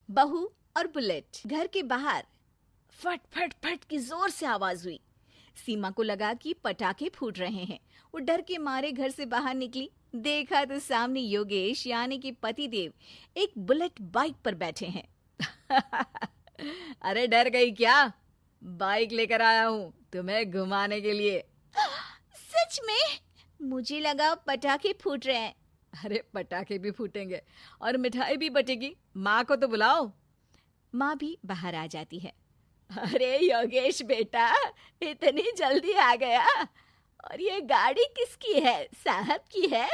बहू और बुलेट। घर के बाहर फट फट फट की जोर से आवाज हुई। सीमा को लगा कि पटाखे फूट रहे हैं। वो डर के मारे घर से बाहर निकली। देखा तो सामने योगेश यानी कि पतिदेव एक बुलेट बाइक पर बैठे हैं। अरे डर गई क्या? बाइक लेकर आया हूँ तुम्हें घुमाने के लिए। सच में? मुझे लगा पटाखे फूट रहे हैं। अरे पटाखे भी फूटेंगे और मिठाई भी बटेगी। माँ को तो बुलाओ। माँ भी बाहर आ जाती है। अरे योगेश बेटा, इतनी जल्दी आ गया? और ये गाड़ी किसकी है? साहब की है?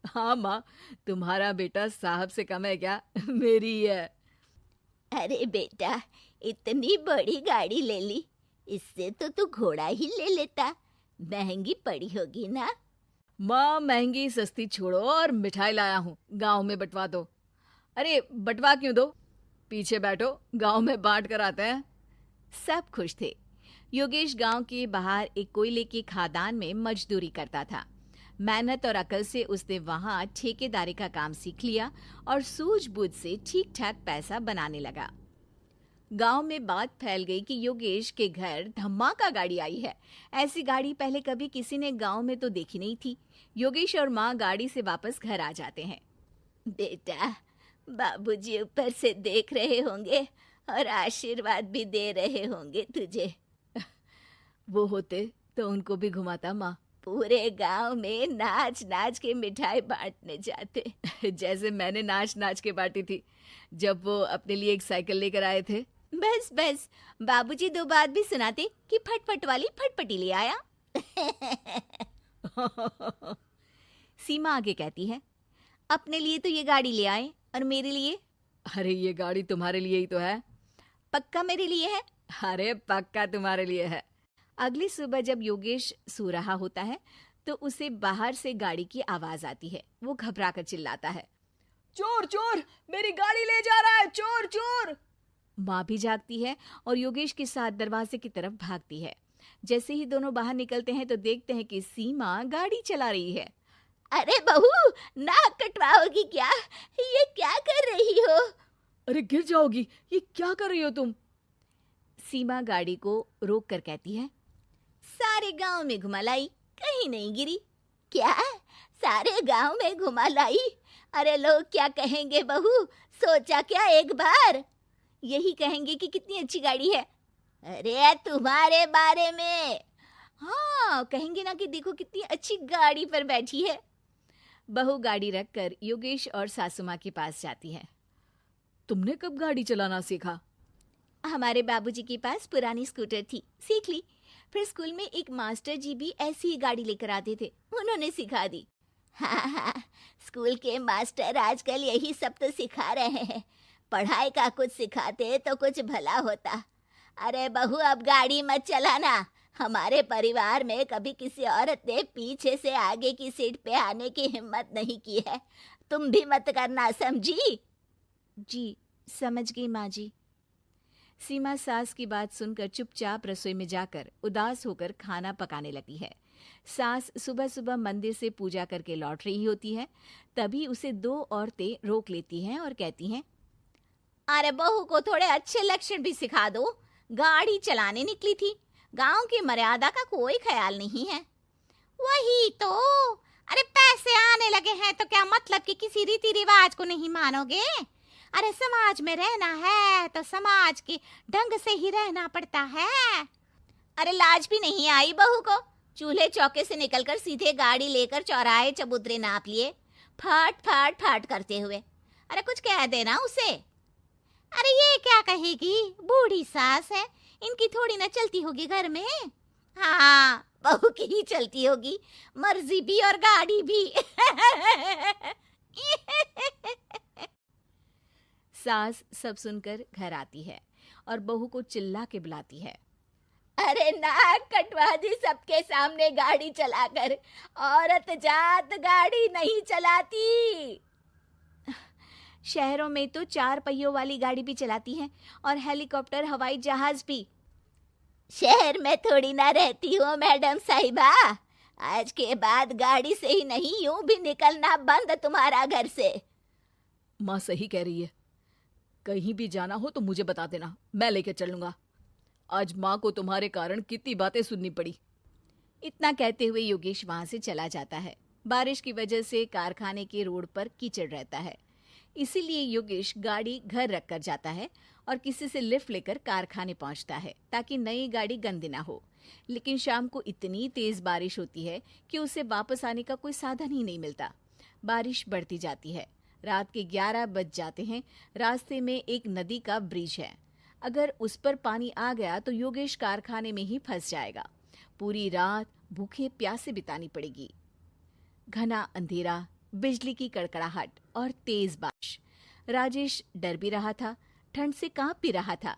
हाँ माँ, तुम्हारा बेटा साहब से कम है क्या? मेरी ही है। अरे बेटा, इतनी बड़ी गाड़ी ले ली, इससे तो तू घोड़ा ही ले लेता। महंगी पड़ी होगी ना? माँ महंगी सस्ती छोड़ो और मिठाई लाया हूँ, गांव में बंटवा दो। अरे बंटवा क्यों दो? पीछे बैठो, गांव में बांट कर आते हैं। सब खुश थे। योगेश गांव के बाहर एक कोयले की खदान में मजदूरी करता था। मेहनत और अकल से उसने वहां ठेकेदारी का काम सीख लिया और सूझबूझ से ठीक ठाक पैसा बनाने लगा। गांव में बात फैल गई कि योगेश के घर धमाका गाड़ी आई है। ऐसी गाड़ी पहले कभी किसी ने गांव में तो देखी नहीं थी। योगेश और माँ गाड़ी से वापस घर आ जाते हैं। बेटा, बाबूजी ऊपर से देख रहे होंगे और आशीर्वाद भी दे रहे होंगे तुझे। वो होते तो उनको भी घुमाता माँ। पूरे गांव में नाच नाच के मिठाई बांटने जाते। जैसे मैंने नाच नाच के बांटी थी जब वो अपने लिए एक साइकिल लेकर आए थे। बस बस, बाबूजी दो बात भी सुनाते कि फटफट वाली फटपटी ले आया। सीमा आगे कहती है, अपने लिए तो ये गाड़ी ले आए और मेरे लिए? अरे ये गाड़ी तुम्हारे लिए ही तो है। पक्का मेरे लिए है? अरे पक्का तुम्हारे लिए है। अगली सुबह जब योगेश सो रहा होता है तो उसे बाहर से गाड़ी की आवाज आती है। वो घबरा कर चिल्लाता है, चोर चोर, मेरी गाड़ी ले जा रहा है, चोर चोर। माँ भी जागती है और योगेश के साथ दरवाजे की तरफ भागती है। जैसे ही दोनों बाहर निकलते हैं तो देखते हैं कि सीमा गाड़ी चला रही है। अरे बहू, नाक कटवाओगी क्या? ये क्या कर रही हो? अरे गिर जाओगी, ये क्या कर रही हो तुम? सीमा गाड़ी को रोक कर कहती है, सारे गांव में घुमा लाई, कहीं नहीं गिरी। क्या? सारे गांव में घुमा लाई? अरे लोग क्या कहेंगे बहू? सोचा क्या एक बार? यही कहेंगे कि कितनी अच्छी गाड़ी है। अरे तुम्हारे बारे में। हाँ, कहेंगे ना कि देखो कितनी अच्छी गाड़ी पर बैठी है। बहू गाड़ी रखकर योगेश और सासू माँ के पास जाती है। तुमने कब गाड़ी चलाना सीखा? हमारे बाबूजी के पास पुरानी स्कूटर थी, सीख ली। फिर स्कूल में एक मास्टर जी भी ऐसी ही गाड़ी लेकर आते थे, उन्होंने सिखा दी। हाँ हाँ, स्कूल के मास्टर आजकल यही सब तो सिखा रहे हैं। पढ़ाई का कुछ सिखाते तो कुछ भला होता। अरे बहू, अब गाड़ी मत चलाना। हमारे परिवार में कभी किसी औरत ने पीछे से आगे की सीट पे आने की हिम्मत नहीं की है। तुम भी मत करना, समझी? जी समझ गई माँ जी। सीमा सास की बात सुनकर चुपचाप रसोई में जाकर उदास होकर खाना पकाने लगी है। सास सुबह सुबह मंदिर से पूजा करके लौट रही होती है। तभी उसे दो औरतें रोक लेती हैं और कहती हैं, अरे बहू को थोड़े अच्छे लक्षण भी सिखा दो। गाड़ी चलाने निकली थी, गांव की मर्यादा का कोई ख्याल नहीं है। वही तो। अरे पैसे आने लगे हैं तो क्या मतलब कि किसी रीति रिवाज को नहीं मानोगे? अरे समाज में रहना है तो समाज के ढंग से ही रहना पड़ता है। अरे लाज भी नहीं आई बहू को? चूल्हे चौके से निकलकर सीधे गाड़ी लेकर चौराहे चबूतरे नाप लिए, फट फट फट करते हुए। अरे कुछ कह देना उसे। अरे ये क्या कहेगी? बूढ़ी सास है, इनकी थोड़ी ना चलती होगी घर में। हाँ, बहू की ही चलती होगी, मर्जी भी और गाड़ी भी। सास सब सुनकर घर आती है और बहू को चिल्ला के बुलाती है, अरे नाक कटवा दी सबके सामने गाड़ी चलाकर। औरत जात गाड़ी नहीं चलाती। शहरों में तो 4 पहियों वाली गाड़ी भी चलाती हैं और हेलीकॉप्टर, हवाई जहाज भी। शहर में थोड़ी ना रहती हो मैडम साहिबा। आज के बाद गाड़ी से ही नहीं, यूं भी निकलना बंद तुम्हारा घर से। माँ सही कह रही है, कहीं भी जाना हो तो मुझे बता देना, मैं लेके चलूंगा। आज माँ को तुम्हारे कारण कितनी बातें सुननी पड़ी। इतना कहते हुए योगेश वहां से चला जाता है। बारिश की वजह से कारखाने के रोड पर कीचड़ रहता है, इसीलिए योगेश गाड़ी घर रख कर जाता है और किसी से लिफ्ट लेकर कारखाने पहुंचता है ताकि नई गाड़ी गंदी ना हो। लेकिन शाम को इतनी तेज बारिश होती है कि उसे वापस आने का कोई साधन ही नहीं मिलता। बारिश बढ़ती जाती है, रात के 11 बज जाते हैं। रास्ते में एक नदी का ब्रिज है, अगर उस पर पानी आ गया तो योगेश कारखाने में ही फंस जाएगा। पूरी रात भूखे प्यासे बितानी पड़ेगी। घना अंधेरा, बिजली की कड़कड़ाहट और तेज बारिश। राजेश डर भी रहा था, ठंड से कांप भी रहा था।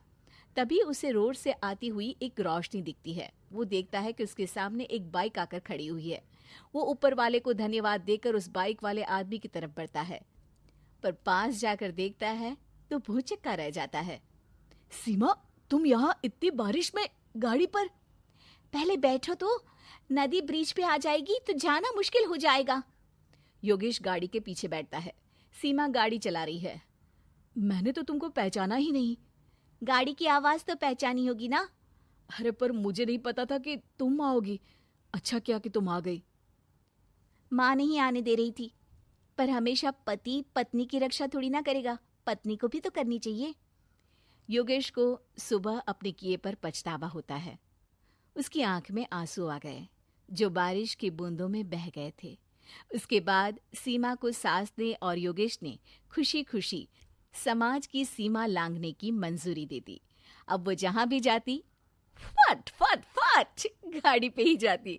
तभी उसे रोड से आती हुई एक रोशनी दिखती है। वो देखता है कि उसके सामने एक बाइक आकर खड़ी हुई है। वो ऊपर वाले को धन्यवाद देकर उस बाइक वाले आदमी की तरफ बढ़ता है, पर पास जाकर देखता है तो भौचक्का रह जाता है। सीमा, तुम यहाँ इतनी बारिश में गाड़ी पर? पहले बैठो तो, नदी ब्रिज पे आ जाएगी तो जाना मुश्किल हो जाएगा। योगेश गाड़ी के पीछे बैठता है। सीमा गाड़ी चला रही है। मैंने तो तुमको पहचाना ही नहीं। गाड़ी की आवाज तो पहचानी होगी ना। अरे पर मुझे नहीं पता था कि तुम आओगी। अच्छा किया कि तुम आ गई। माँ नहीं आने दे रही थी, पर हमेशा पति पत्नी की रक्षा थोड़ी ना करेगा, पत्नी को भी तो करनी चाहिए। योगेश को सुबह अपने किए पर पछतावा होता है। उसकी आंख में आंसू आ गए जो बारिश की बूंदों में बह गए थे। उसके बाद सीमा को सास ने और योगेश ने खुशी खुशी समाज की सीमा लांघने की मंजूरी दे दी। अब वो जहां भी जाती फट फट फट गाड़ी पे ही जाती।